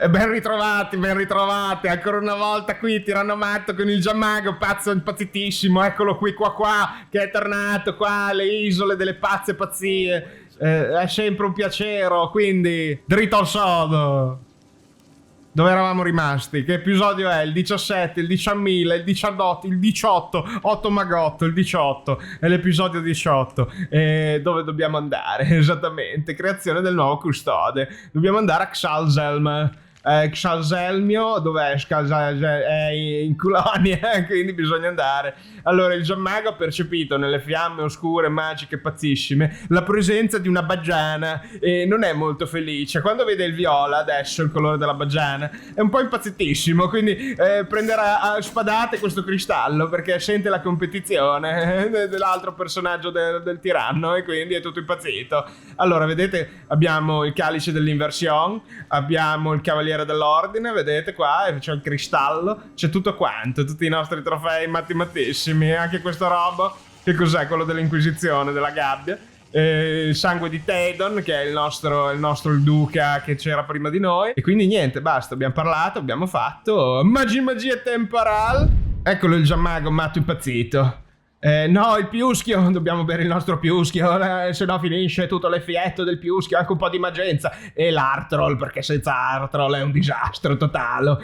Ben ritrovati, ancora una volta qui Tiranno Matto con il Gianmago, pazzo impazzitissimo, eccolo qui qua, che è tornato qua alle isole delle pazze pazzie, è sempre un piacere, quindi dritto al sodo. Dove eravamo rimasti? Che episodio è? Il 17, il 19, il 19, il 18, 8 Magotto, il 18, è l'episodio 18. Dove dobbiamo andare? Esattamente, creazione del nuovo custode. Dobbiamo andare a Xalzelm. Xalzelmio, dov'è? È in Colonia, quindi bisogna andare. Allora, il Gianmago ha percepito nelle fiamme oscure, magiche, pazzissime, la presenza di una baggiana e non è molto felice. Quando vede il viola, adesso il colore della baggiana, è un po' impazzitissimo, quindi prenderà a spadate questo cristallo perché sente la competizione dell'altro personaggio del tiranno e quindi è tutto impazzito. Allora, vedete, abbiamo il calice dell'inversione, abbiamo il cavaliere dell'ordine, vedete qua, c'è il cristallo, c'è tutto quanto, tutti i nostri trofei matissimi, anche questo robo, che cos'è? Quello dell'inquisizione, della gabbia, il sangue di Tedon, che è il nostro duca che c'era prima di noi, e quindi niente, basta, abbiamo parlato, abbiamo fatto magia temporal. Eccolo il Gianmago matto impazzito. No, il piuschio, dobbiamo bere il nostro piuschio, se no finisce tutto l'effietto del piuschio, anche un po' di magenza, e l'Artrol, perché senza Artrol è un disastro totale.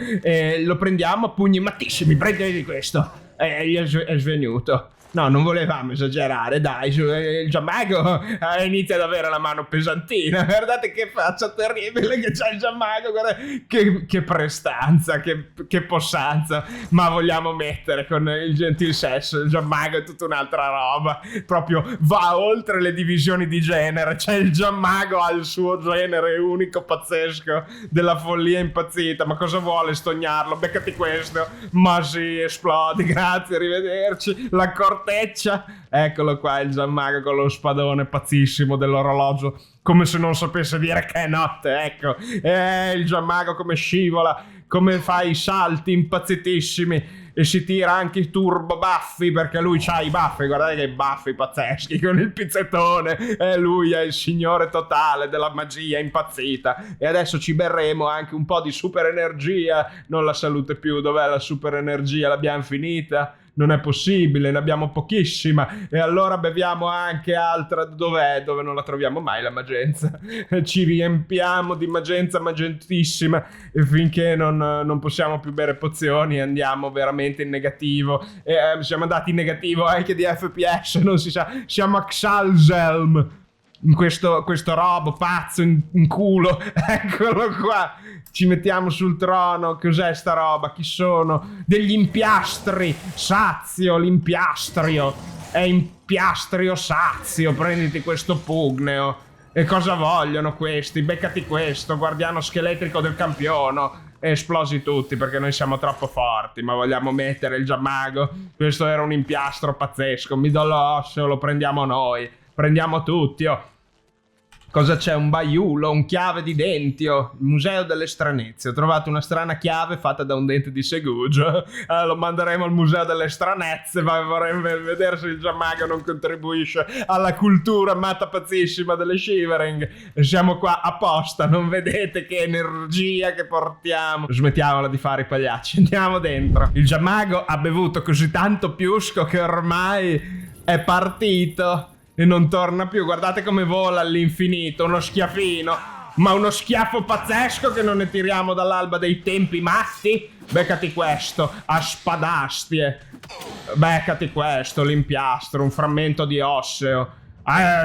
Lo prendiamo a pugni mattissimi, prendete questo, gli è svenuto. No, non volevamo esagerare, dai, il Gianmago inizia ad avere la mano pesantina, guardate che faccia terribile che c'ha il Gianmago, guarda che prestanza, che possanza, ma vogliamo mettere con il gentil sesso, il Gianmago è tutta un'altra roba, proprio va oltre le divisioni di genere, cioè il Gianmago ha il suo genere unico, pazzesco, della follia impazzita, ma cosa vuole stognarlo? Beccati questo, ma sì, esplodi, grazie, arrivederci, la corteccia, eccolo qua il Gianmago con lo spadone pazzissimo dell'orologio, come se non sapesse dire che è notte, ecco, il Gianmago come scivola, come fa i salti impazzitissimi e si tira anche i turbo baffi, perché lui c'ha i baffi, guardate che baffi pazzeschi con il pizzettone, e lui è il signore totale della magia impazzita. E adesso ci berremo anche un po' di super energia, non la salute più, dov'è la super energia, l'abbiamo finita? Non è possibile, ne abbiamo pochissima, e allora beviamo anche altra, dov'è? Dove non la troviamo mai la magenza, ci riempiamo di magenza magentissima e finché non possiamo più bere pozioni andiamo veramente in negativo, e siamo andati in negativo anche di FPS, non si sa, siamo a Xalzelm, in questo robo pazzo in culo, eccolo qua, ci mettiamo sul trono. Cos'è sta roba? Chi sono? Degli impiastri, sazio, l'impiastrio è impiastrio sazio, prenditi questo pugneo. E cosa vogliono questi? Beccati questo, guardiano scheletrico del campiono, e esplosi tutti perché noi siamo troppo forti, ma vogliamo mettere il Gianmago, questo era un impiastro pazzesco, midollo osseo, lo prendiamo noi. Prendiamo tutti, oh. Cosa c'è? Un baiulo, un chiave di denti, oh. Museo delle stranezze. Ho trovato una strana chiave fatta da un dente di segugio. Lo manderemo al museo delle stranezze, ma vorremmo vedere se il Gianmago non contribuisce alla cultura matta pazzissima delle Shivering. Siamo qua apposta, non vedete che energia che portiamo. Smettiamola di fare i pagliacci, andiamo dentro. Il Gianmago ha bevuto così tanto piusco che ormai è partito e non torna più, guardate come vola all'infinito, uno schiaffino, ma uno schiaffo pazzesco che non ne tiriamo dall'alba dei tempi matti. Beccati questo, a spadastie, beccati questo, l'impiastro, un frammento di osseo.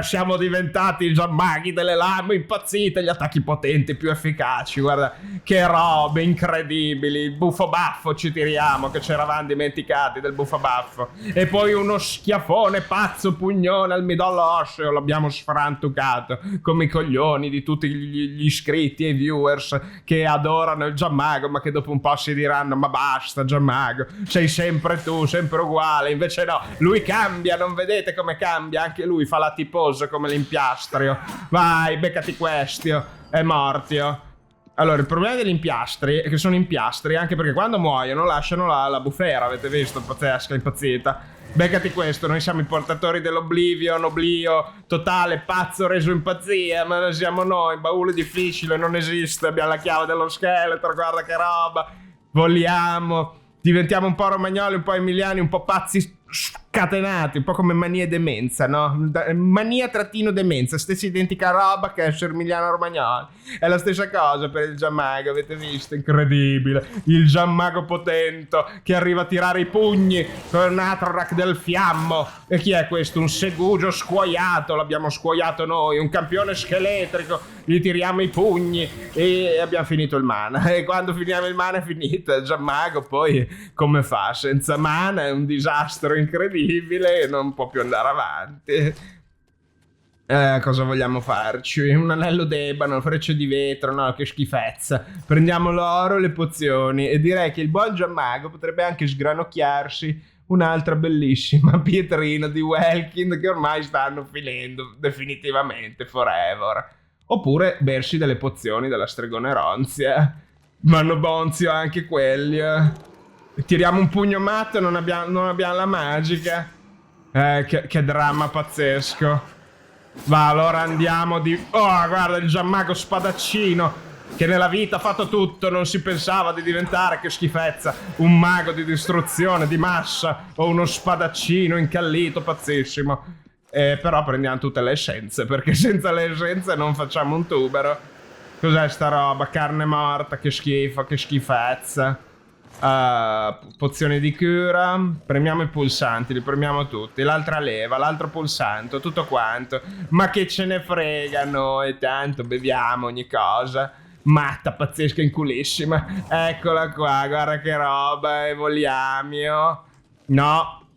Siamo diventati i Gianmaghi delle lame impazzite, gli attacchi potenti più efficaci, guarda che robe incredibili. Il buffo baffo ci tiriamo, che ci eravamo dimenticati del buffo baffo, e poi uno schiaffone pazzo pugnone al midollo osseo, l'abbiamo sfrantucato come i coglioni di tutti gli iscritti e i viewers che adorano il Gianmago, ma che dopo un po' si diranno: ma basta Gianmago, sei sempre tu, sempre uguale. Invece no, lui cambia, non vedete come cambia? Anche lui fa la tiposa come l'impiastrio. Vai, beccati questio, è mortio. Allora, il problema degli impiastri è che sono impiastri anche perché quando muoiono lasciano la bufera, avete visto? Pazzesca, impazzita. Beccati questo, noi siamo i portatori dell'Oblivion, oblio totale, pazzo reso in pazzia, ma non siamo noi, baule difficile, non esiste, abbiamo la chiave dello scheletro, guarda che roba, voliamo, diventiamo un po' romagnoli, un po' emiliani, un po' pazzi scatenati, un po' come mania e demenza, no? Mania-demenza, stessa identica roba che essere Emiliano Romagnoli. È la stessa cosa per il Giammago, avete visto? Incredibile. Il Giammago potento che arriva a tirare i pugni con un Atronach del fiammo. E chi è questo? Un Segugio scuoiato, l'abbiamo scuoiato noi, un campione scheletrico, gli tiriamo i pugni e abbiamo finito il mana. E quando finiamo il mana è finita. Il Giammago poi come fa? Senza mana è un disastro incredibile e non può più andare avanti. Cosa vogliamo farci? Un anello d'ebano, frecce di vetro, no, che schifezza. Prendiamo l'oro, le pozioni e direi che il buon Giammago potrebbe anche sgranocchiarsi un'altra bellissima pietrina di Welkin che ormai stanno finendo definitivamente forever. Oppure bersi delle pozioni della stregone Ronzia. Vanno bonzio anche quelli. Tiriamo un pugno matto e non abbiamo la magica. Che dramma pazzesco. Va, allora andiamo di... Oh, guarda il Giammago spadaccino che nella vita ha fatto tutto, non si pensava di diventare, che schifezza, un mago di distruzione di massa o uno spadaccino incallito pazzissimo. Però prendiamo tutte le essenze, perché senza le essenze non facciamo un tubero. Cos'è sta roba? Carne morta, che schifo, che schifezza. Pozioni di cura. Premiamo i pulsanti, li premiamo tutti. L'altra leva, l'altro pulsante, tutto quanto. Ma che ce ne frega a noi, tanto beviamo ogni cosa. Matta, pazzesca, inculissima. Eccola qua, guarda che roba. Evoliamio. No,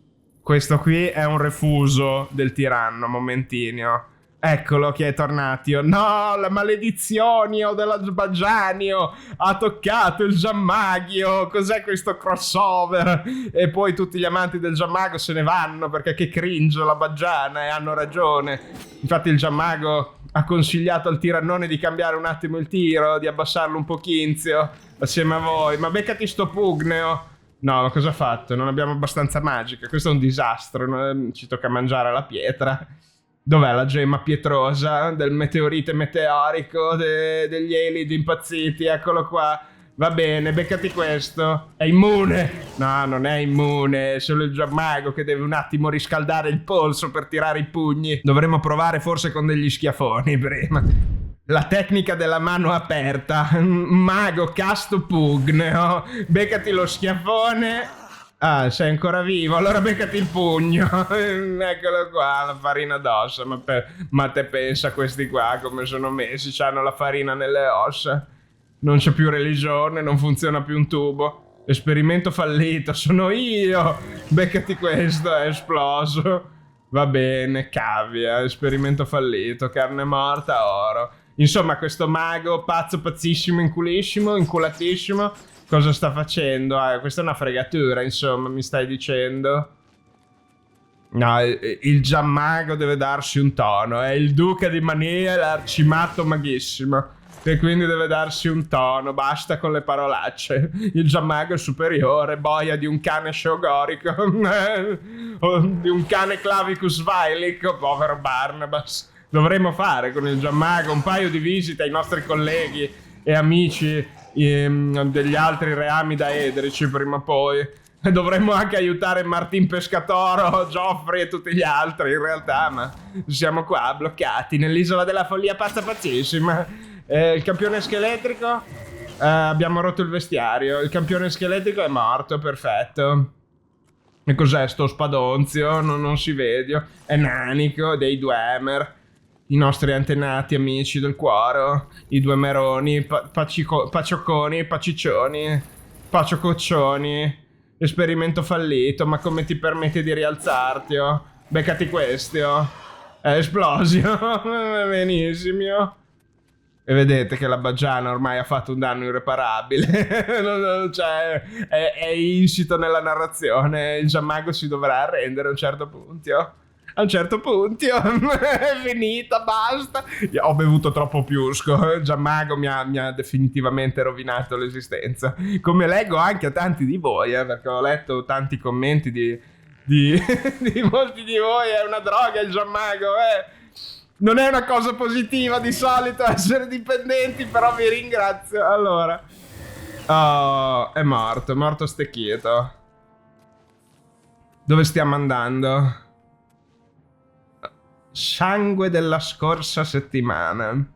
questo qui è un refuso del tiranno momentineo. Eccolo che è tornato. No, la maledizione della Sbagianio ha toccato il Giammagio. Cos'è questo crossover? E poi tutti gli amanti del Giammago se ne vanno perché che cringe la Baggiana, e hanno ragione. Infatti il Giammago ha consigliato al tirannone di cambiare un attimo il tiro, di abbassarlo un pochinzio assieme a voi. Ma beccati sto pugneo. No, ma cosa ha fatto? Non abbiamo abbastanza magica. Questo è un disastro. Ci tocca mangiare la pietra. Dov'è la gemma pietrosa del meteorite meteorico degli Elidi impazziti? Eccolo qua. Va bene, beccati questo. È immune. No, non è immune. È solo il Giammago che deve un attimo riscaldare il polso per tirare i pugni. Dovremmo provare forse con degli schiaffoni prima. La tecnica della mano aperta. Mago casto pugneo. Beccati lo schiaffone. Ah, sei ancora vivo, allora beccati il pugno. Eccolo qua, la farina addosso. Ma te pensa questi qua come sono messi? C'hanno la farina nelle ossa. Non c'è più religione, non funziona più un tubo. Esperimento fallito, sono io. Beccati questo, è esploso. Va bene, cavia, esperimento fallito, carne morta, oro. Insomma, questo mago pazzo, pazzissimo, inculissimo, inculatissimo, cosa sta facendo? Questa è una fregatura, insomma, mi stai dicendo? No, il Giammago deve darsi un tono. È il duca di Mania, l'arcimatto maghissimo, e quindi deve darsi un tono. Basta con le parolacce. Il Giammago è superiore, boia di un cane sciogorico. O di un cane clavicus vailico. Povero Barnabas. Dovremmo fare con il Giammago un paio di visite ai nostri colleghi e amici degli altri reami da Edrici prima o poi. E dovremmo anche aiutare Martin Pescatoro, Geoffrey e tutti gli altri in realtà, ma siamo qua bloccati nell'isola della follia pazza pazzissima. Il campione scheletrico, abbiamo rotto il vestiario. Il campione scheletrico è morto, perfetto. E cos'è sto spadonzio? Non si vede. È Nanico dei Dwemer, i nostri antenati amici del cuore, i due meroni, paciocconi, paciccioni, paciococcioni. Esperimento fallito, ma come ti permetti di rialzarti? Oh? Beccati questi, oh. È esplosio. Benissimo. E vedete che la Baggiana ormai ha fatto un danno irreparabile. Cioè, è insito nella narrazione. Il Giammago si dovrà arrendere a un certo punto. Oh. A un certo punto è finita, basta. Ho bevuto troppo piusco. Giammago mi ha definitivamente rovinato l'esistenza. Come leggo anche a tanti di voi, perché ho letto tanti commenti di di molti di voi è una droga il Giammago, Non è una cosa positiva di solito essere dipendenti, però vi ringrazio. Allora, oh, è morto Stecchito. Dove stiamo andando? Sangue della scorsa settimana.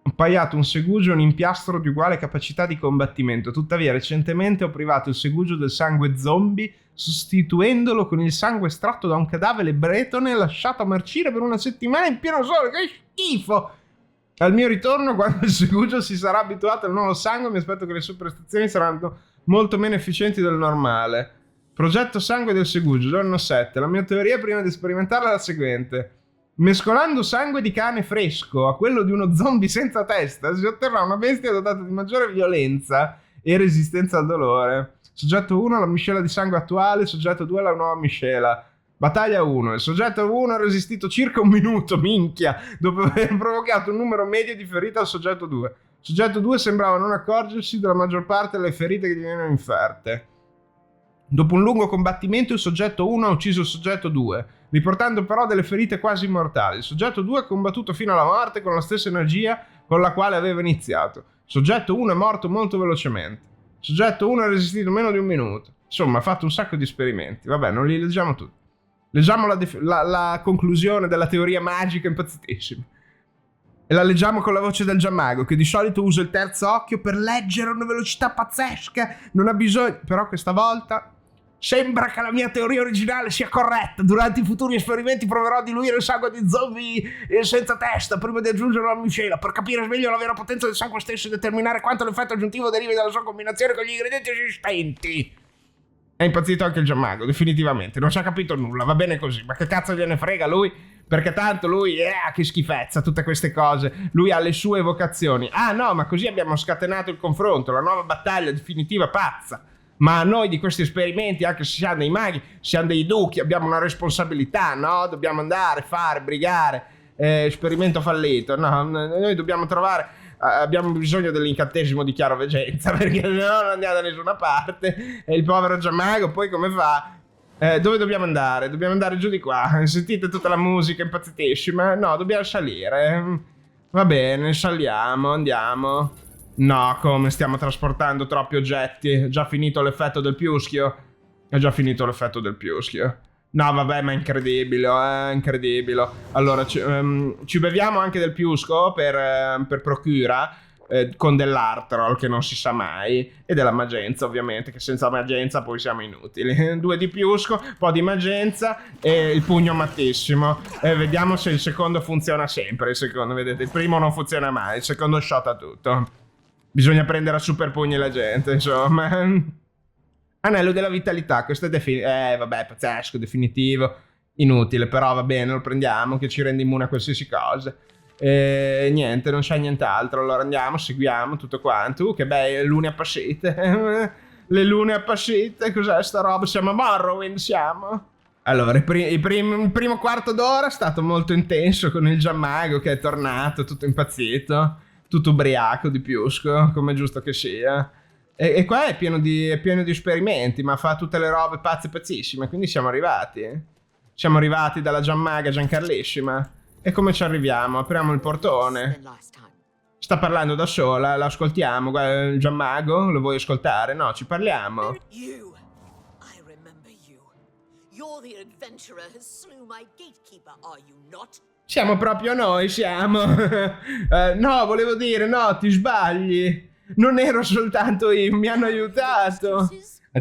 Ho pagato un segugio e un impiastro di uguale capacità di combattimento. Tuttavia, recentemente ho privato il segugio del sangue zombie, sostituendolo con il sangue estratto da un cadavere bretone lasciato a marcire per una settimana in pieno sole. Che schifo! Al mio ritorno, quando il segugio si sarà abituato al nuovo sangue, mi aspetto che le sue prestazioni saranno molto meno efficienti del normale. Progetto sangue del segugio, giorno 7. La mia teoria prima di sperimentarla è la seguente. Mescolando sangue di cane fresco a quello di uno zombie senza testa, si otterrà una bestia dotata di maggiore violenza e resistenza al dolore. Soggetto 1, la miscela di sangue attuale. Soggetto 2, la nuova miscela. Battaglia 1. Il soggetto 1 ha resistito circa un minuto, minchia, dopo aver provocato un numero medio di ferite al soggetto 2. Il soggetto 2 sembrava non accorgersi della maggior parte delle ferite che gli venivano inferte. Dopo un lungo combattimento il soggetto 1 ha ucciso il soggetto 2, riportando però delle ferite quasi mortali. Il soggetto 2 ha combattuto fino alla morte con la stessa energia con la quale aveva iniziato. Il soggetto 1 è morto molto velocemente. Il soggetto 1 ha resistito meno di un minuto. Insomma, ha fatto un sacco di esperimenti. Vabbè, non li leggiamo tutti. Leggiamo la conclusione della teoria magica impazzitissima. E la leggiamo con la voce del Giammago, che di solito usa il terzo occhio per leggere a una velocità pazzesca. Non ha bisogno... Però questa volta... Sembra che la mia teoria originale sia corretta. Durante i futuri esperimenti proverò a diluire il sangue di zombie senza testa prima di aggiungerlo alla miscela per capire meglio la vera potenza del sangue stesso e determinare quanto l'effetto aggiuntivo derivi dalla sua combinazione con gli ingredienti esistenti. È impazzito anche il Giammago, definitivamente. Non ci ha capito nulla, va bene così. Ma che cazzo gliene frega lui? Perché tanto lui, che schifezza, tutte queste cose. Lui ha le sue evocazioni. Ah no, ma così abbiamo scatenato il confronto, la nuova battaglia definitiva pazza. Ma noi di questi esperimenti, anche se siamo dei maghi, siamo dei duchi, abbiamo una responsabilità, no? Dobbiamo andare, fare, brigare, esperimento fallito. No, noi dobbiamo trovare, abbiamo bisogno dell'incantesimo di chiaroveggenza, perché se no non andiamo da nessuna parte. E il povero Giammago poi come fa? Dove dobbiamo andare? Dobbiamo andare giù di qua. Sentite tutta la musica impazzitissima? No, dobbiamo salire. Va bene, saliamo, andiamo. No, come stiamo trasportando troppi oggetti? È già finito l'effetto del piuschio? È già finito l'effetto del piuschio. No, vabbè, ma è incredibile, incredibile. Allora, ci beviamo anche del piusco per procura, con dell'Artrol, che non si sa mai, e della Magenza, ovviamente, che senza Magenza poi siamo inutili. 2 di piusco, un po' di Magenza e il pugno mattissimo. Vediamo se il secondo funziona sempre. Il secondo, vedete, il primo non funziona mai, il secondo shota tutto. Bisogna prendere a super pugni la gente, insomma. Anello della vitalità, questo è vabbè, pazzesco, definitivo. Inutile, però va bene, lo prendiamo, che ci rende immune a qualsiasi cosa. Niente, non c'è nient'altro. Allora andiamo, seguiamo tutto quanto. Che bei lune appassite. Le lune appassite, cos'è sta roba? Siamo a Morrowind, siamo. Allora, il primo quarto d'ora è stato molto intenso con il Giammago che è tornato tutto impazzito. Tutto ubriaco di piusco, come è giusto che sia. E qua è pieno di esperimenti, ma fa tutte le robe pazze pazzissime, quindi siamo arrivati. Siamo arrivati dalla Giammaga Giancarlissima. E come ci arriviamo? Apriamo il portone. Sta parlando da sola, l'ascoltiamo. Guarda, il Giammago, lo vuoi ascoltare? No, ci parliamo. You. I remember you. You're the adventurer who slew my gatekeeper, are you not? Siamo proprio noi, siamo. No, volevo dire, no, ti sbagli. Non ero soltanto io, mi hanno aiutato.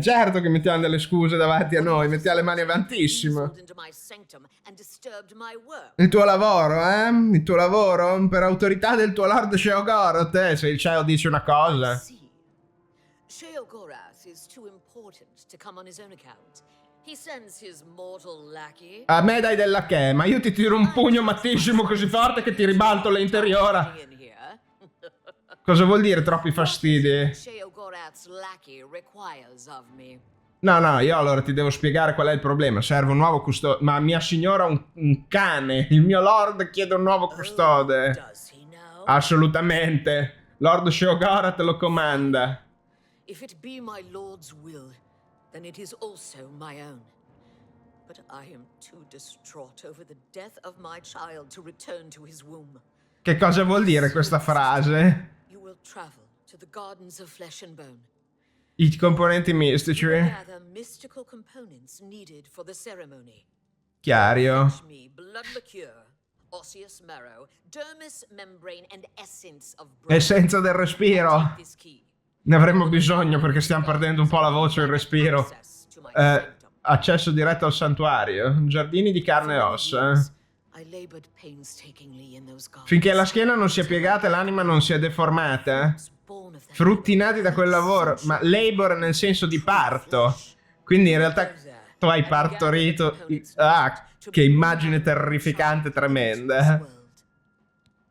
Certo che mettiamo delle scuse davanti a noi, mettiamo le mani avantissimo. Il tuo lavoro, eh? Il tuo lavoro? Per autorità del tuo Lord Sheogorath, se il cielo dice una cosa. Sheogorath is too important to come on his own account. He sends his mortal lackey. A me dai della che, ma io ti tiro un pugno mattissimo così forte che ti ribalto l'interiora. Cosa vuol dire troppi fastidi? No, io allora ti devo spiegare qual è il problema. Serve un nuovo custode. Ma mia signora un cane. Il mio lord chiede un nuovo custode. Assolutamente. Lord Sheogorath lo comanda. If it be my lord's will, then it is also my own. But I am too distraught over the death of my child to return to his womb. Che cosa vuol dire questa frase? You will travel to the Gardens of Flesh and Bone. I componenti mistici. Gather mystical components needed for the ceremony. Chiario. Fetch me blood liqueur, osseous marrow, dermis membrane, and essence of breath. Essenza del respiro. Take this key. Ne avremmo bisogno perché stiamo perdendo un po' la voce e il respiro. Access to my sanctum. Accesso diretto al santuario. Giardini di carne e ossa. I labored painstakingly in those gardens. Finché la schiena non si è piegata e l'anima non si è deformata. Born of the Frutti nati da quel lavoro. Ma labor nel senso di parto. Quindi in realtà tu hai partorito. Ah, che immagine terrificante, tremenda. world.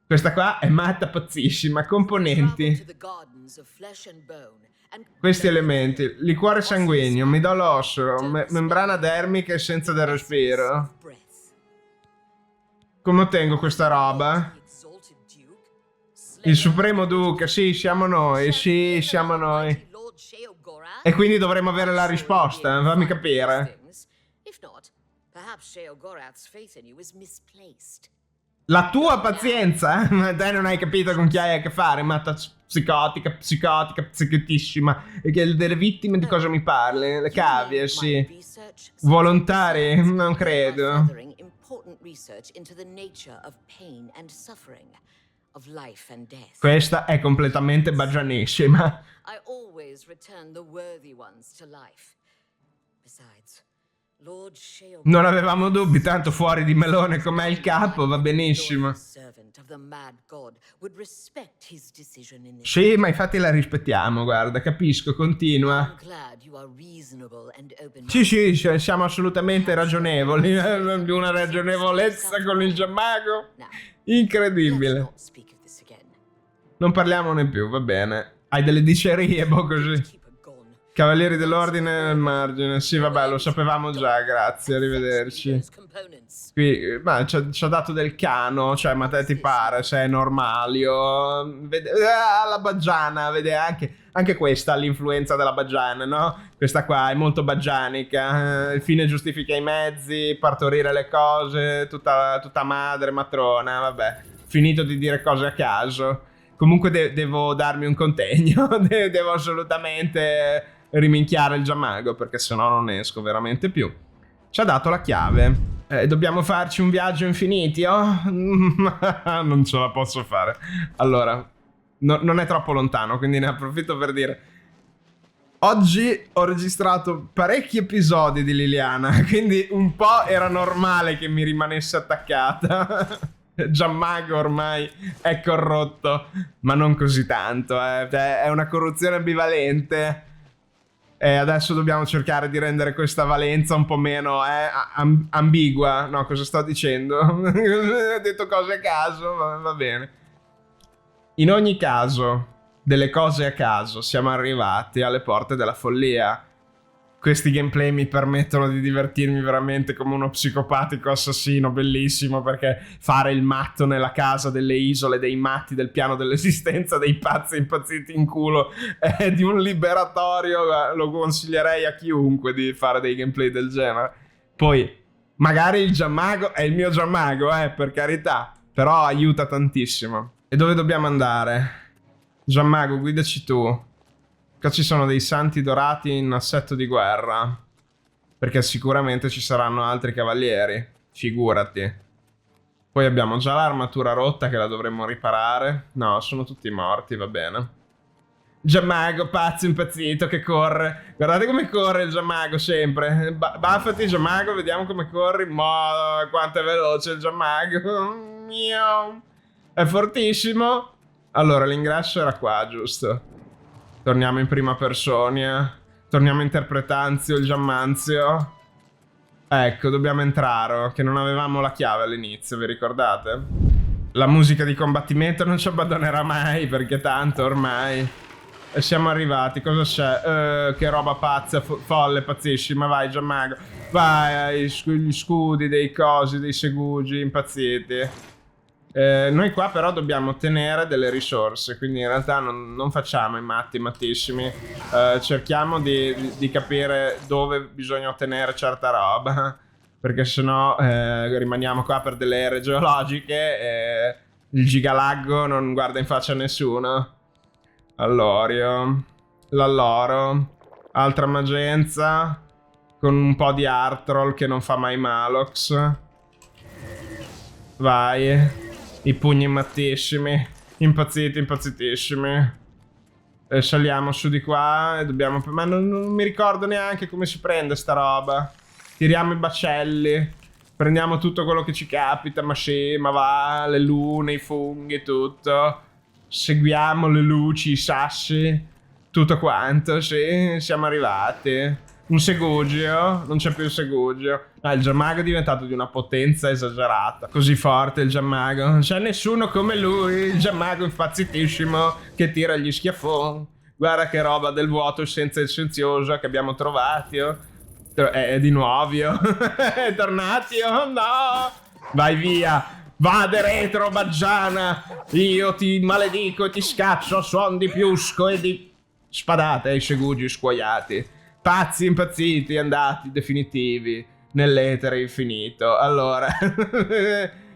Questa qua è matta pazzissima. Travel Componenti. to the Gardens of Flesh and Bone and Questi elementi. Liquore sanguigno, midollo osseo, membrana dermica e senza del respiro. breath. Come ottengo questa roba? The exalted Duke, Il Supremo Duca, sì, siamo noi, sì, siamo noi. Lord Sheogorath, E quindi dovremmo avere la risposta, fammi capire. If not, perhaps Sheogorath's faith in you is misplaced. La tua pazienza? Ma te non hai capito con chi hai a che fare, matta psicotica, psicotissima. E che delle vittime di cosa mi parli? Le cavie, sì. Volontari? Non credo. Important research into the nature of pain and suffering, of life and death. Questa è completamente baggianissima. I always return the worthy ones to life. Besides, Lord Sheogorath, Non avevamo dubbi, tanto fuori di melone com'è il capo, va benissimo. servant of the mad god, would respect his decision in this. Sì, ma infatti la rispettiamo, guarda, capisco, continua. I'm glad you are reasonable and open. Sì, sì, siamo assolutamente ragionevoli. Di una ragionevolezza con il giammago Now, let's incredibile. not speak of this again. Non parliamone più, va bene. Hai delle dicerie, boh, così. Keep it gone. Cavalieri dell'ordine al margine. Sì, vabbè, lo sapevamo già, grazie, arrivederci. Those components. Qui, ma ci ha dato del cano, cioè, ma te ti pare, se è normalio. Vede, la baggiana, vede anche questa ha l'influenza della baggiana, no? Questa qua è molto baggianica, il fine giustifica i mezzi, partorire le cose, tutta madre, matrona, vabbè. Finito di dire cose a caso. Comunque devo darmi un contegno, devo assolutamente riminchiare il giammago, perché sennò non esco veramente più. Ci ha dato la chiave. Dobbiamo farci un viaggio infiniti, oh? Non ce la posso fare. Allora, non è troppo lontano, quindi ne approfitto per dire. Oggi ho registrato parecchi episodi di Liliana, quindi un po' era normale che mi rimanesse attaccata. Giammago ormai è corrotto, ma non così tanto, È una corruzione ambivalente. E adesso dobbiamo cercare di rendere questa valenza un po' meno ambigua. No, cosa sto dicendo? Ho detto cose a caso, va bene. In ogni caso, delle cose a caso, siamo arrivati alle porte della follia. Questi gameplay mi permettono di divertirmi veramente come uno psicopatico assassino, bellissimo, perché fare il matto nella casa delle isole dei matti del piano dell'esistenza dei pazzi impazziti in culo è di un liberatorio. Lo consiglierei a chiunque di fare dei gameplay del genere. Poi magari il giammago è il mio giammago, per carità, però aiuta tantissimo. E dove dobbiamo andare? Giammago, guidaci tu. Qua ci sono dei santi dorati in assetto di guerra, perché sicuramente ci saranno altri cavalieri, figurati. Poi abbiamo già l'armatura rotta che la dovremmo riparare. No, sono tutti morti, va bene. Giammago, pazzo impazzito che corre. Guardate come corre il giammago sempre. Baffati giammago, vediamo come corri. Ma quanto è veloce il giammago. Miau. È fortissimo. Allora, l'ingresso era qua, giusto? Torniamo in prima persona. Torniamo interpretanzio, il giammanzio. Ecco, dobbiamo entrare, che non avevamo la chiave all'inizio, vi ricordate? La musica di combattimento non ci abbandonerà mai, perché tanto ormai... E siamo arrivati, cosa c'è? Che roba pazza, folle, pazzissima, vai Giammago. Vai, gli scudi dei cosi, dei segugi impazziti. Noi qua però dobbiamo ottenere delle risorse, quindi in realtà non facciamo i mattissimi. Cerchiamo di capire dove bisogna ottenere certa roba. perché sennò rimaniamo qua per delle ere geologiche e il gigalaggo non guarda in faccia a nessuno. Allorio, l'alloro, altra magenza con un po' di Artroll che non fa mai Malox. Vai, i pugni mattissimi, impazzitissimi. E saliamo su di qua e dobbiamo... Ma non mi ricordo neanche come si prende sta roba. Tiriamo i bacelli, prendiamo tutto quello che ci capita, ma sì, ma va, le lune, i funghi, tutto. Seguiamo le luci, i sassi, tutto quanto, sì, siamo arrivati. Un segugio, non c'è più il segugio. Ah, il Giammago è diventato di una potenza esagerata. Così forte il Giammago. Non c'è nessuno come lui, il Giammago impazzitissimo che tira gli schiaffoni. Guarda che roba del vuoto senza il silenzioso che abbiamo trovato. È di nuovo. È tornati, oh no! Vai via! Vade retro, Baggiana! Io ti maledico e ti scaccio a suon di piusco e di... Spadate ai segugi scuoiati. Pazzi impazziti, andati, definitivi, nell'etere infinito. Allora,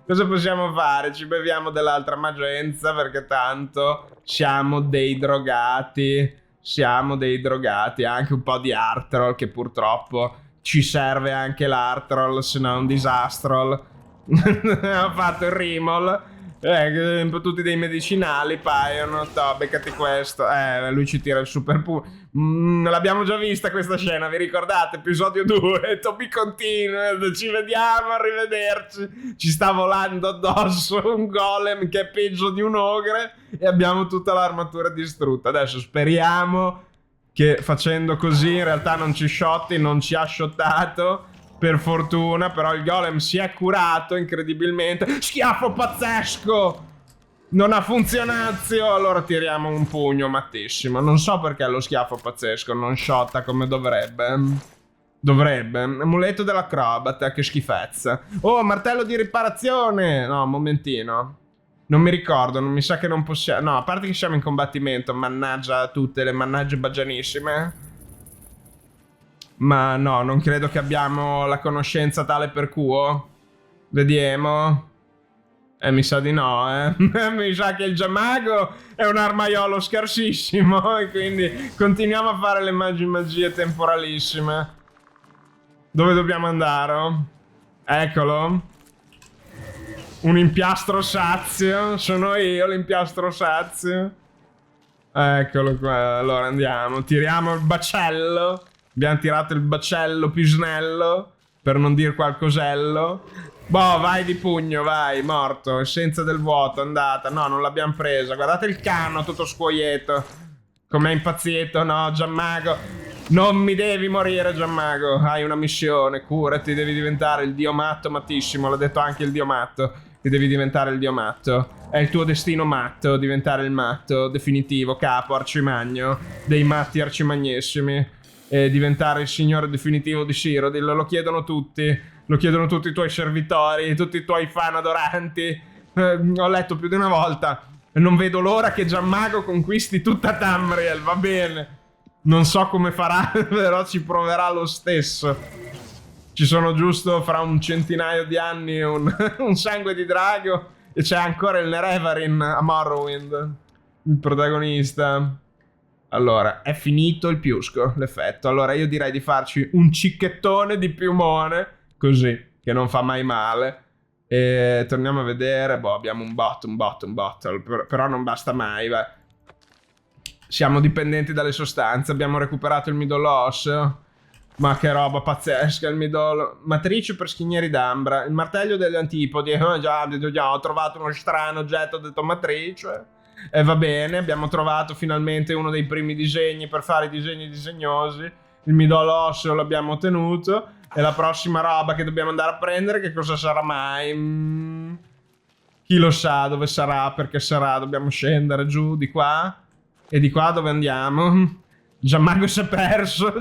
cosa possiamo fare? Ci beviamo dell'altra magenza perché tanto siamo dei drogati. Siamo dei drogati. Anche un po' di Artroll che purtroppo ci serve anche l'Artroll, se no è un disastrol. Ho fatto il Rimol. Tutti dei medicinali paiono. Beccati questo. Lui ci tira il super l'abbiamo già vista questa scena, vi ricordate? Episodio 2. Toby continua. Ci vediamo, arrivederci. Ci sta volando addosso un golem che è peggio di un ogre e abbiamo tutta l'armatura distrutta. Adesso speriamo che facendo così in realtà non ci shotti, non ci ha shottato. Per fortuna, però il golem si è curato incredibilmente. Schiaffo pazzesco! Non ha funzionato. Allora tiriamo un pugno mattissimo. Non so perché lo schiaffo pazzesco non shotta come dovrebbe. Dovrebbe. Amuleto dell'acrobata, che schifezza. Oh, martello di riparazione! No, un momentino. Non mi ricordo, non mi sa che non possiamo... No, a parte che siamo in combattimento, mannaggia tutte le mannagge baggianissime. Ma no, non credo che abbiamo la conoscenza tale per cuo. Vediamo. Mi sa di no, mi sa che il Giammago è un armaiolo scarsissimo e quindi continuiamo a fare le magie temporalissime. Dove dobbiamo andare? Eccolo. Un impiastro sazio. Sono io l'impiastro sazio. Eccolo qua. Allora andiamo. Tiriamo il bacello. Abbiamo tirato il bacello più snello, per non dire qualcosello. Boh, vai di pugno, vai, morto. Essenza del vuoto, andata. No, non l'abbiamo presa. Guardate il cano, tutto scuoieto. Com'è impazzito, no, Giammago. Non mi devi morire, Giammago. Hai una missione, curati, devi diventare il dio matto, mattissimo. L'ha detto anche il dio matto, che devi diventare il dio matto. È il tuo destino matto, diventare il matto definitivo, capo, arcimagno dei matti arcimagnissimi. E diventare il signore definitivo di Cyrodiil. Lo chiedono tutti. Lo chiedono tutti i tuoi servitori, tutti i tuoi fan adoranti. Ho letto più di una volta. Non vedo l'ora che Giammago conquisti tutta Tamriel, va bene. Non so come farà, però ci proverà lo stesso. Ci sono giusto fra un centinaio di anni un sangue di drago e c'è ancora il Nerevarin a Morrowind, il protagonista. Allora, è finito il piusco, l'effetto. Allora io direi di farci un cicchettone di piumone, così, che non fa mai male. E torniamo a vedere. Boh, abbiamo un bottle. Però non basta mai, beh. Siamo dipendenti dalle sostanze. Abbiamo recuperato il midollo osseo. Ma che roba pazzesca il midollo. Matrice per schinieri d'ambra. Il martello degli antipodi. Già, ho trovato uno strano oggetto detto matrice. E va bene, abbiamo trovato finalmente uno dei primi disegni per fare i disegni disegnosi. Il midollo osseo l'abbiamo ottenuto. E la prossima roba che dobbiamo andare a prendere, che cosa sarà mai? Chi lo sa dove sarà, perché sarà. Dobbiamo scendere giù di qua. E di qua dove andiamo? Giammago si è perso.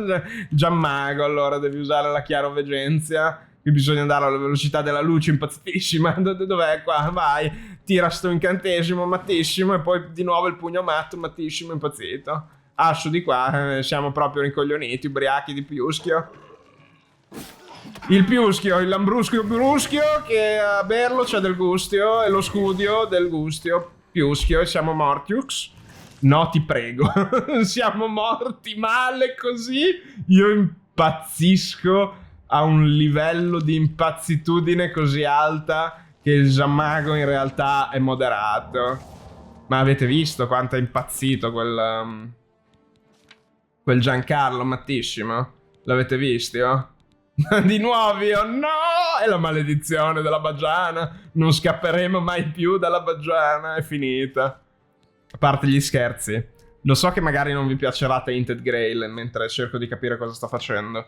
Giammago, allora devi usare la chiaroveggenza. Qui bisogna andare alla velocità della luce impazzitissima. Dov'è qua? Vai. Tira sto incantesimo mattissimo. E poi di nuovo il pugno matto mattissimo impazzito. Ah, su di qua siamo proprio rincoglioniti, ubriachi di piuschio. Il piuschio, il lambrusco bruschio, che a berlo c'è del gustio, e lo scudio del gustio. Piuschio, e siamo mortiux. No, ti prego. Siamo morti male così. Io impazzisco a un livello di impazzitudine così alta che il Giammago in realtà è moderato. Ma avete visto quanto è impazzito quel Giancarlo Mattissimo? L'avete visto? Di nuovo io, no! È la maledizione della Baggiana. Non scapperemo mai più dalla Baggiana, è finita. A parte gli scherzi. Lo so che magari non vi piacerà Tainted Grail mentre cerco di capire cosa sto facendo.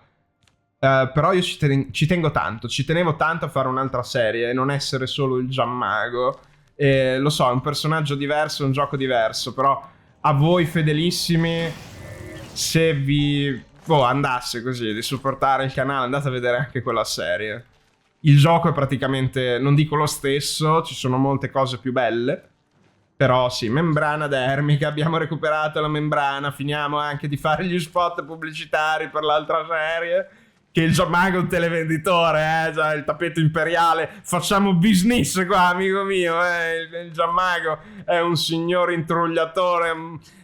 Però io ci tengo tanto. Ci tenevo tanto a fare un'altra serie e non essere solo il Giammago. Lo so, è un personaggio diverso, un gioco diverso. Però a voi fedelissimi, se vi andasse così di supportare il canale, andate a vedere anche quella serie. Il gioco è praticamente, non dico lo stesso, ci sono molte cose più belle. Però sì, membrana dermica, abbiamo recuperato la membrana, finiamo anche di fare gli spot pubblicitari per l'altra serie. Che il Giammago è un televenditore, già il tappeto imperiale, facciamo business qua, amico mio, il Giammago è un signor intrugliatore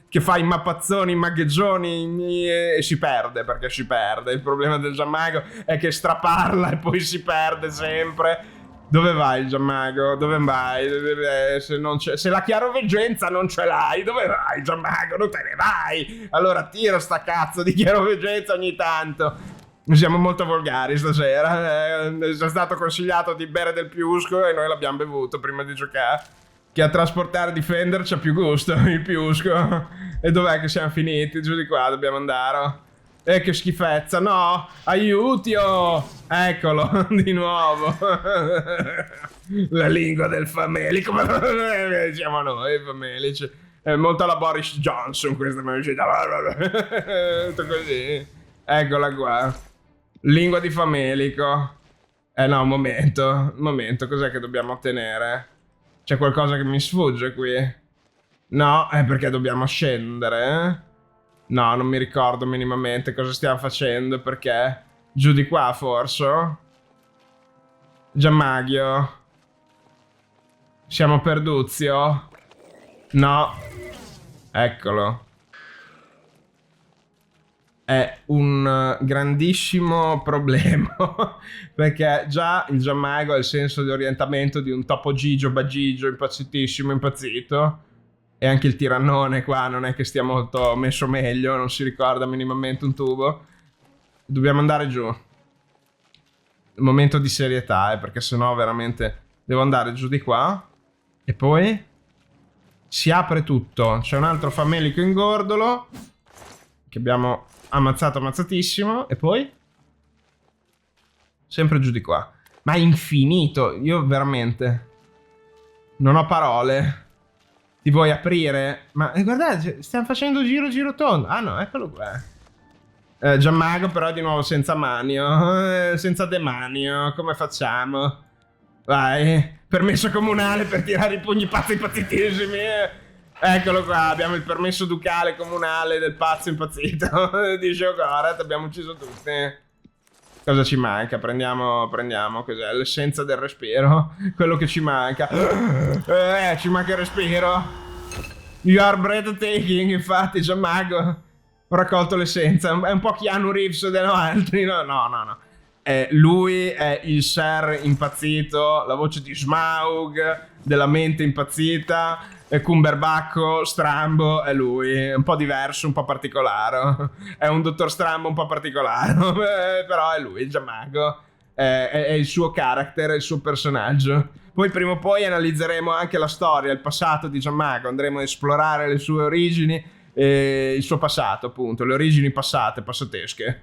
che fa i mappazzoni, i magheggioni e si perde, perché si perde. Il problema del Giammago è che straparla e poi si perde sempre. Dove vai il Giammago? Dove vai? Se la chiaroveggenza non ce l'hai, dove vai Giammago? Non te ne vai! Allora tira sta cazzo di chiaroveggenza ogni tanto. Siamo molto volgari stasera. Ci è stato consigliato di bere del piusco e noi l'abbiamo bevuto prima di giocare. Che a trasportare e difendere c'ha più gusto, il piusco. E dov'è che siamo finiti? Giù di qua dobbiamo andare. Che schifezza, no! Aiutio! Eccolo, di nuovo. La lingua del famelico. Siamo noi, famelici. È molto alla Boris Johnson questa magicità. Tutto così. Eccola qua. Lingua di famelico. No, un momento, cos'è che dobbiamo ottenere? C'è qualcosa che mi sfugge qui. No, è perché dobbiamo scendere, No, non mi ricordo minimamente cosa stiamo facendo, perché giù di qua forse? Giammagio. Siamo perduzio? No. Eccolo. È un grandissimo problema, perché già il Giammago ha il senso di orientamento di un topo gigio, bagigio, impazzitissimo, impazzito. E anche il tirannone qua non è che stia molto messo meglio, non si ricorda minimamente un tubo. Dobbiamo andare giù. Momento di serietà, perché sennò veramente devo andare giù di qua. E poi si apre tutto. C'è un altro famelico ingordolo che abbiamo ammazzatissimo. E poi sempre giù di qua. Ma è infinito. Io veramente non ho parole. Ti vuoi aprire? Ma guardate, stiamo facendo giro tondo. Ah no, eccolo qua. Giammago però di nuovo senza manio. Senza demanio. Come facciamo? Vai. Permesso comunale per tirare i pugni pazzi impazzitissimi. Eccolo qua, abbiamo il permesso ducale comunale del pazzo impazzito. Dice Ogorat, abbiamo ucciso tutti. Cosa ci manca? Prendiamo cos'è? L'essenza del respiro. Quello che ci manca. Ci manca il respiro. You are breathtaking, infatti, Giammago. Ho raccolto l'essenza. È un po' Keanu Reeves dei altri. No. Lui è il ser impazzito, la voce di Smaug, della mente impazzita. Cumberbacco, Strambo, è lui. È un po' diverso, un po' particolare. È un dottor Strambo un po' particolare. Però è lui, il Giammago. È il suo character, è il suo personaggio. Poi prima o poi analizzeremo anche la storia, il passato di Giammago. Andremo a esplorare le sue origini e il suo passato, appunto. Le origini passatesche.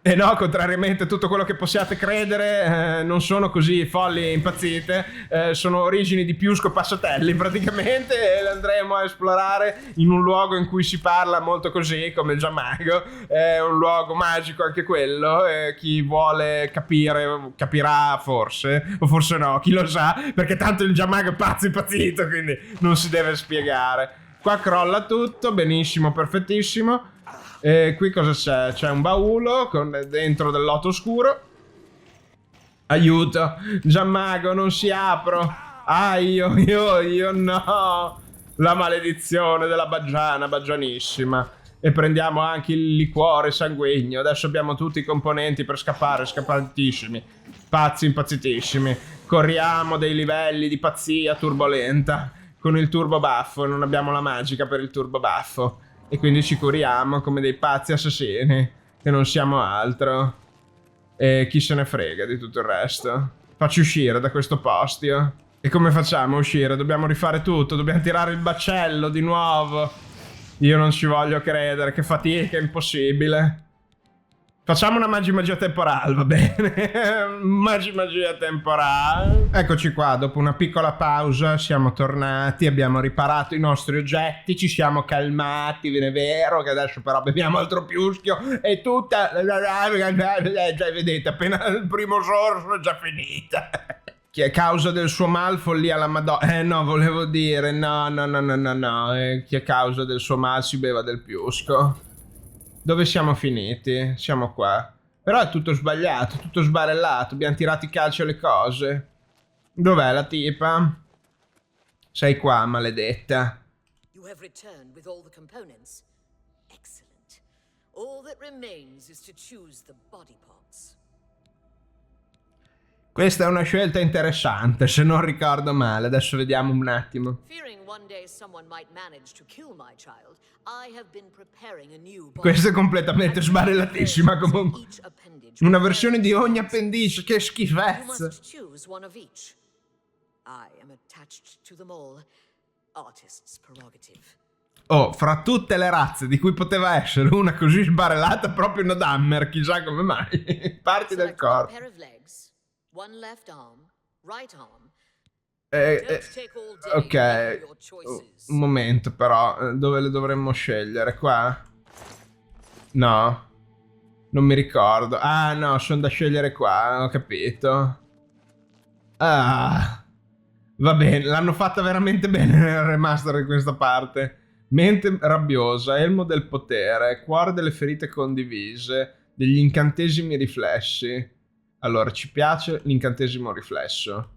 E no, contrariamente a tutto quello che possiate credere, non sono così folli e impazzite, sono origini di Piusco Passatelli praticamente, e le andremo a esplorare in un luogo in cui si parla molto così, come il Giammago. È un luogo magico anche quello, chi vuole capire, capirà forse, o forse no, chi lo sa, perché tanto il Giammago è pazzo impazzito, quindi non si deve spiegare. Qua crolla tutto, benissimo, perfettissimo. E qui cosa c'è? C'è un baule con dentro del loto oscuro. Aiuto, Gianmago, non si apro. Ah, io no. La maledizione della baggiana, baggianissima. E prendiamo anche il liquore sanguigno. Adesso abbiamo tutti i componenti per scappare, scappatissimi. Pazzi, impazzitissimi. Corriamo dei livelli di pazzia turbolenta. Con il turbo baffo, non abbiamo la magica per il turbo baffo. E quindi ci curiamo come dei pazzi assassini. Che non siamo altro. E chi se ne frega di tutto il resto. Facci uscire da questo postio. E come facciamo a uscire? Dobbiamo rifare tutto. Dobbiamo tirare il baccello di nuovo. Io non ci voglio credere. Che fatica, è impossibile. Facciamo una magia temporale, va bene? magia temporale. Eccoci qua, dopo una piccola pausa siamo tornati, abbiamo riparato i nostri oggetti, ci siamo calmati, ve è vero che adesso però beviamo altro piuschio e tutta... Già vedete, appena il primo sorso è già finita. Che a causa del suo mal follia la Madonna... no, volevo dire, no. Che a causa del suo mal si beva del piusco. Dove siamo finiti? Siamo qua. Però è tutto sbagliato, tutto sbarellato. Abbiamo tirato i calci alle cose. Dov'è la tipa? Sei qua, maledetta. You have returned with all the components. Excellent. All that remains is to choose the body parts. Questa è una scelta interessante, se non ricordo male. Adesso vediamo un attimo. Fearing one day someone might manage to kill my child, I have been preparing a new body. Questa è completamente sbarellatissima comunque. Una versione di ogni appendice, che You schifezza. must choose one of each. I am attached to them all. Artist's prerogative. Oh, fra tutte le razze di cui poteva essere una così sbarellata, proprio una Dahmer, chissà come mai. Parti del Select one corpo. pair of legs, one left arm, right arm. Don't take all day Ok, making your choices. un momento però, dove le dovremmo scegliere? Qua? No, non mi ricordo. Ah no, sono da scegliere qua, ho capito. Ah, va bene, l'hanno fatta veramente bene nel remaster di questa parte. Mente rabbiosa, elmo del potere, cuore delle ferite condivise, degli incantesimi riflessi. Allora, ci piace l'incantesimo riflesso.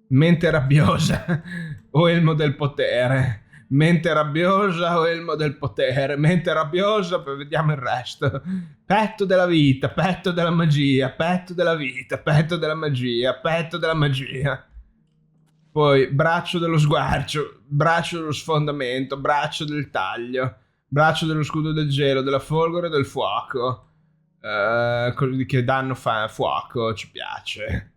Mente rabbiosa o elmo del potere. Mente rabbiosa o elmo del potere. Mente rabbiosa, poi vediamo il resto. Petto della vita, petto della magia, petto della vita, petto della magia, petto della magia. Poi braccio dello sguarcio, braccio dello sfondamento, braccio del taglio, braccio dello scudo del gelo, della folgore e del fuoco. Che danno fa fuoco, ci piace.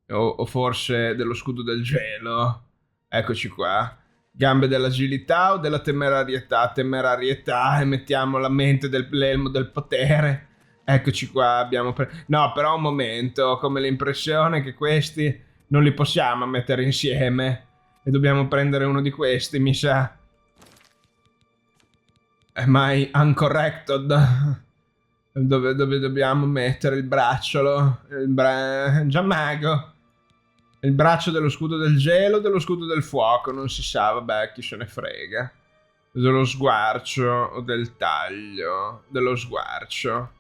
O forse dello scudo del gelo. Eccoci qua. Gambe dell'agilità o della temerarietà? Temerarietà, e mettiamo la mente dell'elmo del potere. Eccoci qua, abbiamo no, però un momento, ho come l'impressione che questi non li possiamo mettere insieme e dobbiamo prendere uno di questi, mi sa. Am I uncorrected? Dove dobbiamo mettere il bracciolo? Gianmago. Il braccio dello scudo del gelo o dello scudo del fuoco? Non si sa, vabbè, chi se ne frega. Dello sguarcio o del taglio? Dello sguarcio.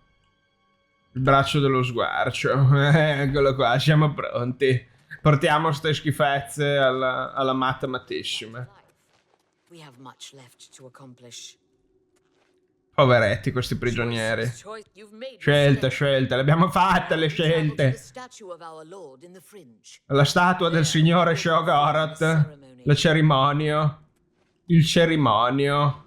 Il braccio dello sguarcio. Eccolo qua, siamo pronti. Portiamo ste schifezze alla matemattissima. We have much left to accomplish. Poveretti questi prigionieri. Scelte, le abbiamo fatte le scelte. La statua del signore Sheogorath. La cerimonia. Il cerimonia.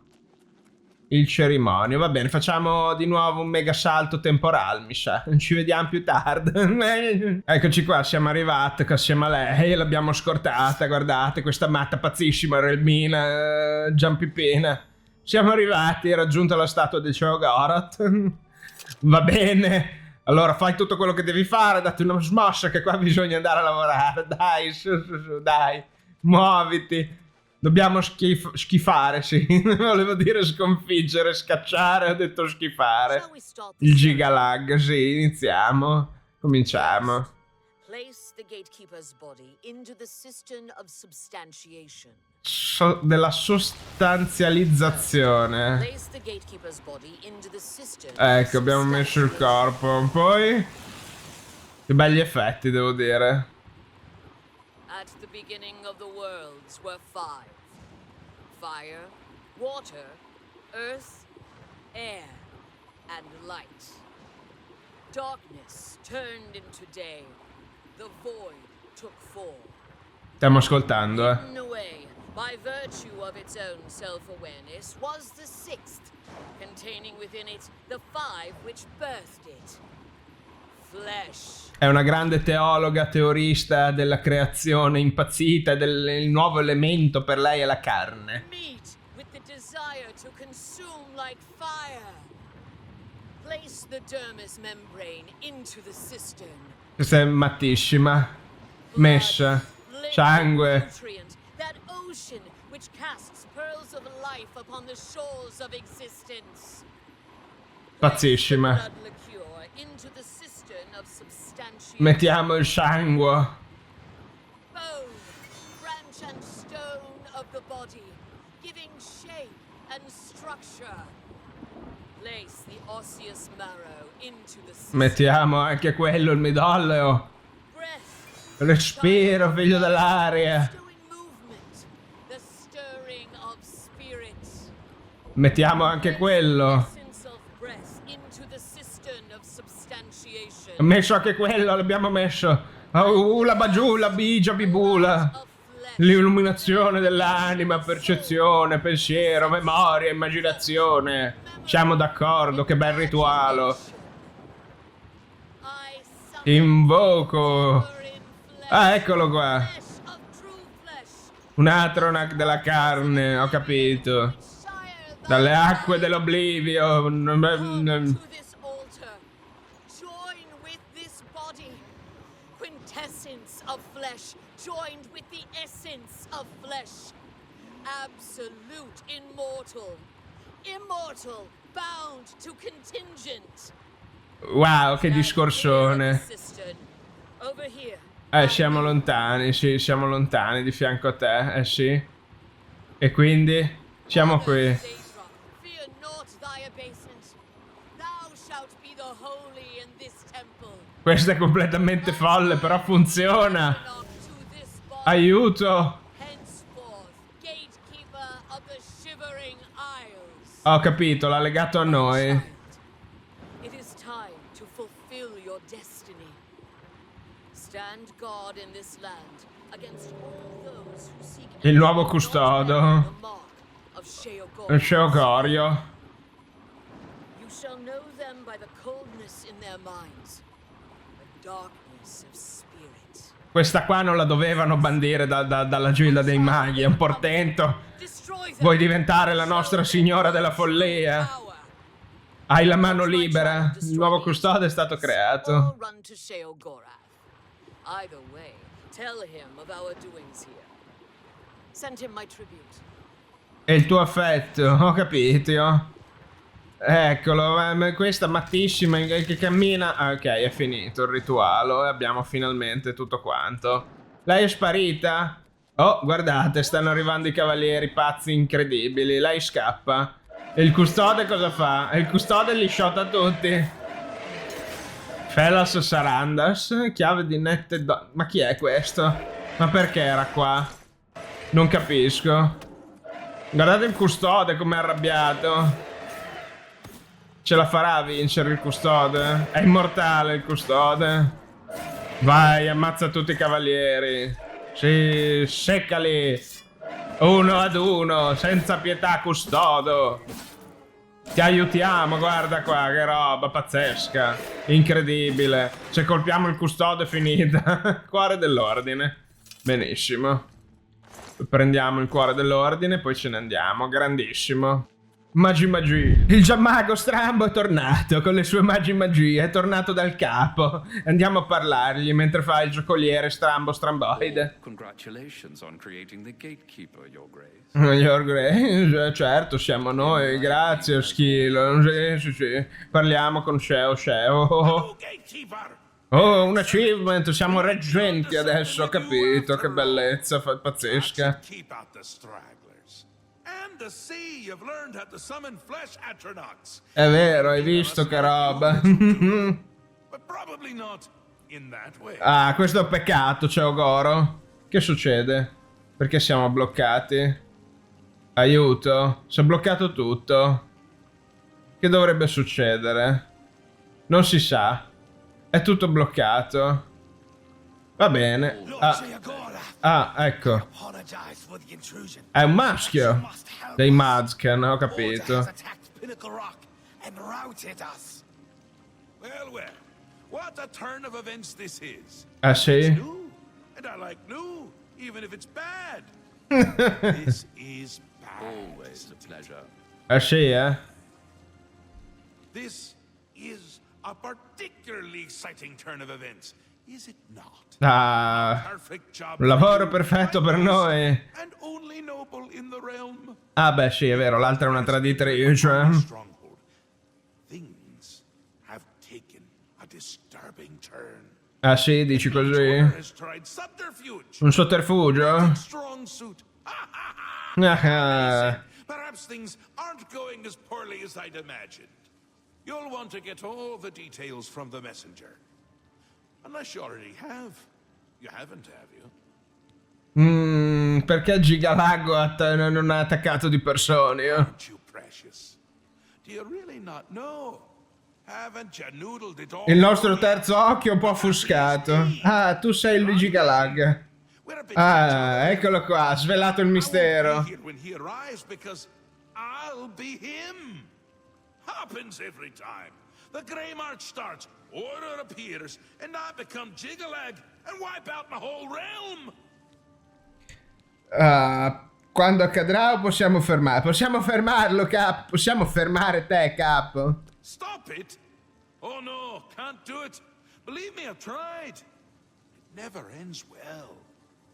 Va bene, facciamo di nuovo un mega salto temporale, mi sa. Ci vediamo più tardi. Eccoci qua, siamo arrivati assieme a lei. L'abbiamo scortata, guardate, questa matta pazzissima, Relmina, Giampipina. Siamo arrivati, raggiunta la statua del Sheogorath. Va bene. Allora fai tutto quello che devi fare, date una smossa che qua bisogna andare a lavorare. Dai, su, dai. Muoviti. Dobbiamo schifare, sì. Volevo dire sconfiggere, scacciare, ho detto schifare. Il gigalag, sì, iniziamo. Cominciamo. Place the gatekeeper's body into the cistern of substantiation. Della sostanzializzazione. Place the gatekeeper's body into the cistern. Ecco, abbiamo messo il corpo. Poi Che belli effetti, devo dire. At the beginning of the worlds were five. Fire, water, earth, air, and light. Darkness turned into day. The void took form. Stiamo ascoltando, Hidden away, by virtue of its own self-awareness, was the sixth, containing within it the five which birthed it. Flesh. È una grande teologa, teorista della creazione, impazzita, il nuovo elemento per lei è la carne. Meat with the desire to consume like fire. Place the dermis membrane into the cistern. Questa è mattissima. Mescia. Sangue. Nutrient, that ocean which casts pearls of life upon the shores of existence. Pazzissima. Blood liqueur into the cistern of substantiation. Mettiamo il sangue. Bone, branch and stone of the body, giving shape and structure. Place the osseous marrow into the cistern. Mettiamo anche quello, il midollo. Breath, Respiro, figlio dell'aria. stowing movement, the stirring of spirits. Mettiamo anche quello. Essence of breath into the cistern of substantiation. Ho messo anche quello, l'abbiamo messo. La bagiula, bigia, bibula. Of flesh. L'illuminazione dell'anima, percezione, pensiero, memoria, immaginazione. Siamo d'accordo, che bel rituale. I summon Invoco. her in flesh. Ah, eccolo qua. Flesh of true flesh. Un Atronach della carne, ho capito. Shire thy Dalle acque light. dell'oblivio. Come to this altar. Join with this body. Quintessence of flesh joined with the essence of flesh. Absolute immortal. Immortal bound to contingent. Wow, che discorsone. Cistern. Over here. Siamo lontani, sì, siamo lontani di fianco a te, sì. E quindi siamo qui. Daedra, fear not thy abasement. Thou shalt be the holy in this temple. Questo è completamente folle, però funziona. Belong to this body. Aiuto. Henceforth, gatekeeper of the Shivering Isles. Ho capito, l'ha legato a noi. Child, it is time to fulfill your destiny. Stand guard in this land against all those who seek Il nuovo not custodo. the mark of Sheogorath. Il Sheogorio. You shall know them by the coldness in their minds, the darkness of spirit. Questa qua non la dovevano bandire dalla gilda dei maghi, è un portento. Destroy them. Vuoi diventare la nostra signora della follia? Power. Hai la mano libera. Il nuovo custode è stato creato. Or run to Sheogorath. Either way, tell him of our doings here. Send him my tribute. E il tuo affetto, ho capito. Eccolo, questa mattissima che cammina. Ah, ok, è finito il rituale e abbiamo finalmente tutto quanto. Lei è sparita? Oh, guardate, stanno arrivando i cavalieri pazzi incredibili. Lei scappa. E il custode cosa fa? E il custode li shota tutti. Felas Sarandas, chiave di nette ma chi è questo? Ma perché era qua? Non capisco. Guardate il custode com'è arrabbiato. Ce la farà a vincere il custode? È immortale il custode. Vai, ammazza tutti i cavalieri. Sì, seccali. Uno ad uno, senza pietà custodo. Ti aiutiamo, guarda qua, che roba pazzesca. Incredibile. Se colpiamo il custode è finita. Cuore dell'ordine. Benissimo. Prendiamo il cuore dell'ordine, poi ce ne andiamo. Grandissimo. Magi Magi. Il Giammago Strambo è tornato con le sue Magi Magie. È tornato dal capo. Andiamo a parlargli mentre fa il giocoliere Strambo Stramboide. Congratulations on creating the gatekeeper, Your Grace. Your Grace, certo, siamo noi. Grazie, Schilo. Sì. Parliamo con Sheo. Hello, gatekeeper! Oh, un achievement. Siamo reggenti adesso, ho capito. Che bellezza pazzesca. Keep out the stragglers. And to see you've learned how to summon flesh atronachs. È vero, hai visto che roba. But probably not. in that way. Ah, questo è un peccato, ciao Goro. Che succede? Perché siamo bloccati? Aiuto, si è bloccato tutto. Che dovrebbe succedere? Non si sa. È tutto bloccato. Va bene. Ecco. Apologize for the intrusion. È un maschio. Must help Dei us. Mudsken, ho Order capito. has attacked Pinnacle Rock and routed us. Well, well. What a turn of events this is. Ah sì? New. And I like new, even if it's bad. This is bad. Always a pleasure. Ah sì, eh? This is a particularly exciting turn of events, is it not? Ah, Perfect job. un lavoro for you, perfetto per like noi. this, and only noble in the realm. Ah beh sì, è vero, l'altra è una traditrice. Stronghold. Things have taken a disturbing turn. Ah sì, dici così? Order has tried subterfuge. Un sotterfugio? Strong suit. Ah, Perhaps things aren't going as poorly as I'd imagined. You'll want to get all the details from the messenger. Unless you already have. You haven't, have you? perché Gigalago non ha attaccato di persone? Aren't you precious? Do you really not know? Haven't you noodled it all? Il nostro terzo occhio è un po' offuscato. Ah, tu sei il Gigalag. We're a bit Ah, eccolo qua, ha svelato il I won't mistero. be here when he arrives because I'll be him. Happens every time. The Grey March starts, order appears, and I become Jigalag and wipe out my whole realm. Quando accadrà o possiamo fermare? Possiamo fermarlo, Cap. Possiamo fermare te, Cap. Stop it? Oh no, can't do it. Believe me, I've tried. It never ends well.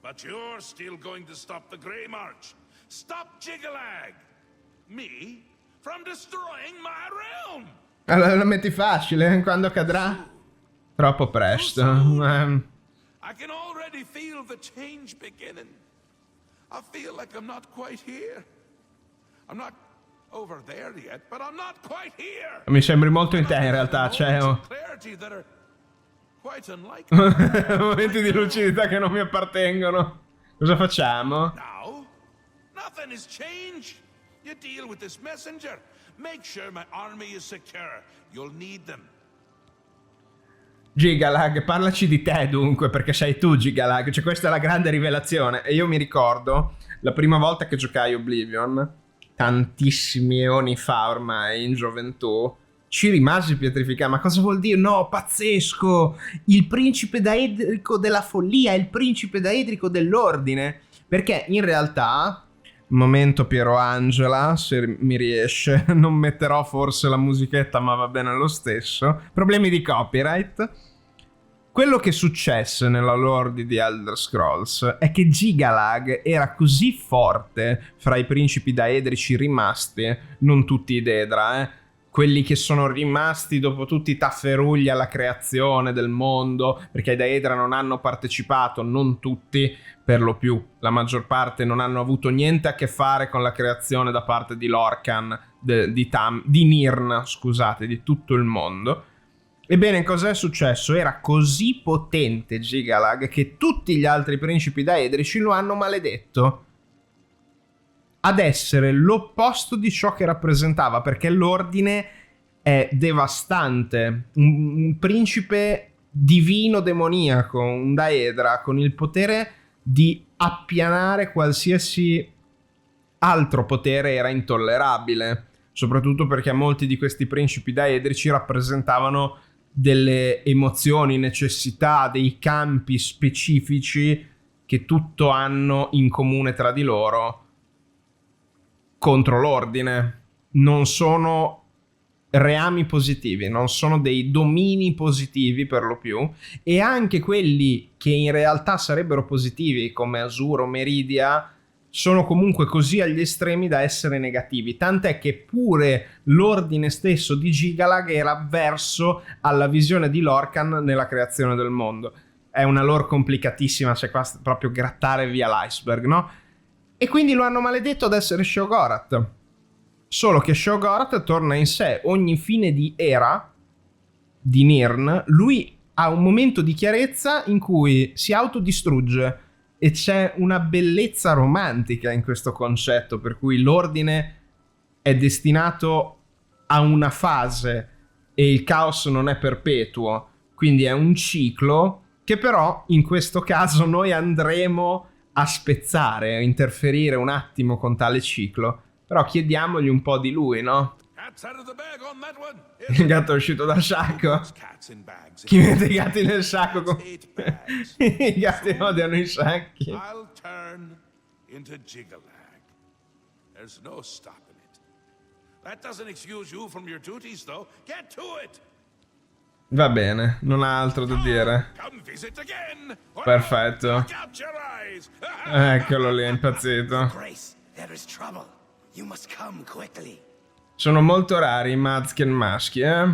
But you're still going to stop the Grey March. Stop Jigalag. Me from destroying my realm. Allora lo metti facile, quando accadrà? Troppo presto. I can already feel the change beginning. I feel like I'm not quite here. I'm not over there yet, but I'm not quite here. Mi sembri molto in te in realtà, CEO. Clarity that are quite unlike Momenti di lucidità che non mi appartengono. Cosa facciamo? now. Nothing has changed. You deal with this messenger. Make sure my army is secure. You'll need them. Gigalag, parlaci di te dunque, perché sei tu Gigalag, cioè questa è la grande rivelazione. E io mi ricordo la prima volta che giocai Oblivion, tantissimi eoni fa ormai, in gioventù, ci rimasi pietrificati. Ma cosa vuol dire? No, pazzesco! Il principe daedrico della follia, il principe daedrico dell'ordine. Perché in realtà, momento Piero Angela, se mi riesce, non metterò forse la musichetta, ma va bene lo stesso. Problemi di copyright. Quello che successe nella lore di The Elder Scrolls è che Gigalag era così forte fra i principi daedrici rimasti, non tutti i Daedra, quelli che sono rimasti dopo tutti i tafferugli alla creazione del mondo, perché i Daedra non hanno partecipato, non tutti, per lo più, la maggior parte non hanno avuto niente a che fare con la creazione da parte di Lorkhan, di Nirn, scusate, di tutto il mondo. Ebbene, cos'è successo? Era così potente Gigalag che tutti gli altri principi daedrici lo hanno maledetto ad essere l'opposto di ciò che rappresentava, perché l'ordine è devastante. Un principe divino demoniaco, un Daedra con il potere di appianare qualsiasi altro potere era intollerabile, soprattutto perché molti di questi principi daedrici rappresentavano delle emozioni, necessità, dei campi specifici che tutto hanno in comune tra di loro contro l'ordine. Non sono reami positivi, non sono dei domini positivi per lo più, e anche quelli che in realtà sarebbero positivi come Azur o Meridia sono comunque così agli estremi da essere negativi, tant'è che pure l'ordine stesso di Gigalag era avverso alla visione di Lorkhan nella creazione del mondo. È una lore complicatissima, c'è qua proprio grattare via l'iceberg, no? E quindi lo hanno maledetto ad essere Sheogorath. Solo che Sheogorath torna in sé ogni fine di era di Nirn, lui ha un momento di chiarezza in cui si autodistrugge e c'è una bellezza romantica in questo concetto, per cui l'ordine è destinato a una fase e il caos non è perpetuo, quindi è un ciclo che però in questo caso noi andremo a spezzare, a interferire un attimo con tale ciclo, però chiediamogli un po' di lui, no? Cat's out of the bag on that one. Il gatto è uscito dal sacco. Cats in bags. Chi mette i gatti nel sacco? Eight bags. I gatti odiano i sacchi. I'll turn into Jigalag. There's no stopping it. That doesn't excuse you from your duties, though. Get to it. Va bene, non ha altro da dire. Come visit again. Perfetto. Look out your eyes. Eccolo lì, è impazzito. Grace, there is trouble. You must come quickly. Sono molto rari i Mazken maschi, eh?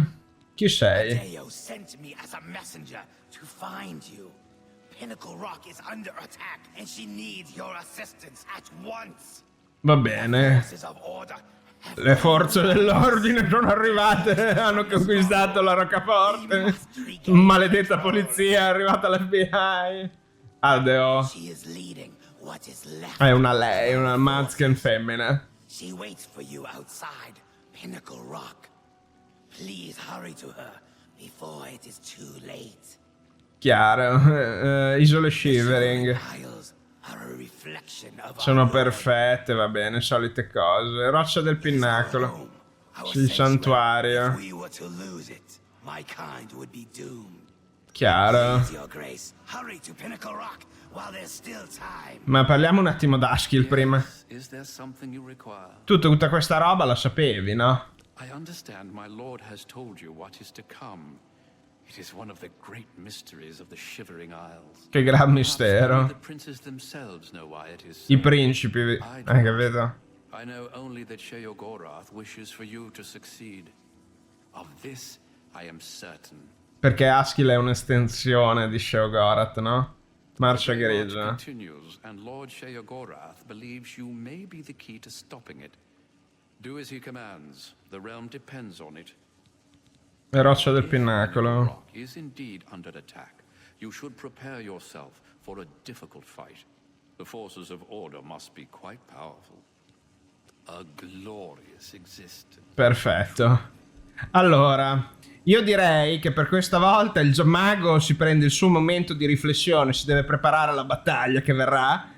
Chi sei? Deo sent me as a messenger to find you. Pinnacle Rock is under attack, and she needs your assistance at once. Va bene. Forces of order have Le forze dell'ordine sono arrivate, hanno conquistato la roccaforte. Maledetta polizia, è arrivata l'FBI. Adeo. She is leading what is left. È una lei, una Mazken femmina. She waits for you outside Pinnacle Rock. Please hurry to her before it is too late. Chiaro. Isole Shivering. Isles are a reflection of Sono our perfette, va bene, solite cose. Roccia del Pinnacolo. home, our Il sanctuary. santuario. If we were to lose it, my kind would be doomed. Chiaro. Please, Your Grace, hurry to Pinnacle Rock while there's still time. Ma parliamo un attimo d'Ashkill prima. Is there something you require? Tutta questa roba la sapevi, no? I understand my lord has told you what is to come. It is one of the great mysteries of the Shivering Isles. Che gran Perhaps mistero. only the princes themselves know why it is so. I principi, capito? I know only that Sheogorath wishes for you to succeed. Of this I am certain. Perché Ashkill è un'estensione di Sheogorath, no? Marcia The Grey March grigia. continues, and Lord Sheogorath believes you may be the key to stopping it. Do as he commands. The realm depends on it. Le roccia del If Pinnacle Pinnacolo. Rock is indeed under attack. You should prepare yourself for a difficult fight. The forces of order must be quite powerful. A glorious existence. Perfetto. Allora, io direi che per questa volta il Giammago si prende il suo momento di riflessione, si deve preparare alla battaglia che verrà.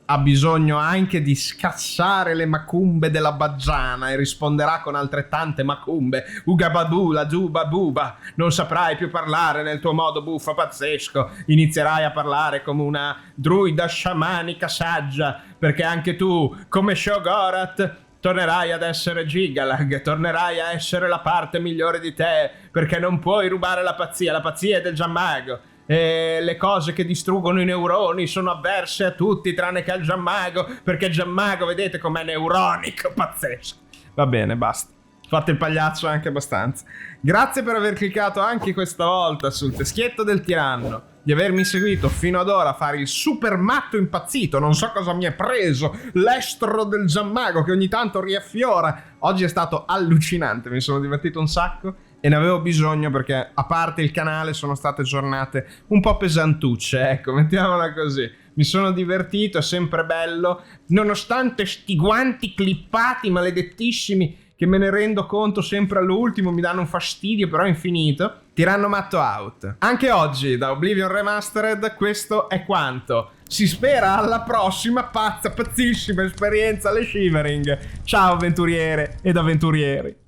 Ha bisogno anche di scassare le macumbe della baggiana e risponderà con altrettante macumbe. Ugabadula, giubabuba, non saprai più parlare nel tuo modo buffo pazzesco. Inizierai a parlare come una druida sciamanica saggia, perché anche tu, come Sheogorath, tornerai ad essere Jigalag, tornerai a essere la parte migliore di te, perché non puoi rubare la pazzia è del Giammago. E le cose che distruggono i neuroni sono avverse a tutti tranne che al Giammago, perché Giammago vedete com'è neuronico, pazzesco. Va bene, basta. Fate il pagliaccio anche abbastanza. Grazie per aver cliccato anche questa volta sul teschietto del tiranno, di avermi seguito fino ad ora a fare il super matto impazzito. Non so cosa mi è preso, l'estro del Giammago che ogni tanto riaffiora. Oggi è stato allucinante, mi sono divertito un sacco e ne avevo bisogno, perché a parte il canale sono state giornate un po' pesantucce, ecco, mettiamola così. Mi sono divertito, è sempre bello, nonostante sti guanti clippati maledettissimi che me ne rendo conto sempre all'ultimo, mi danno un fastidio però infinito. Tiranno matto out. Anche oggi da Oblivion Remastered questo è quanto. Si spera alla prossima pazzissima esperienza alle Shivering. Ciao avventuriere ed avventurieri.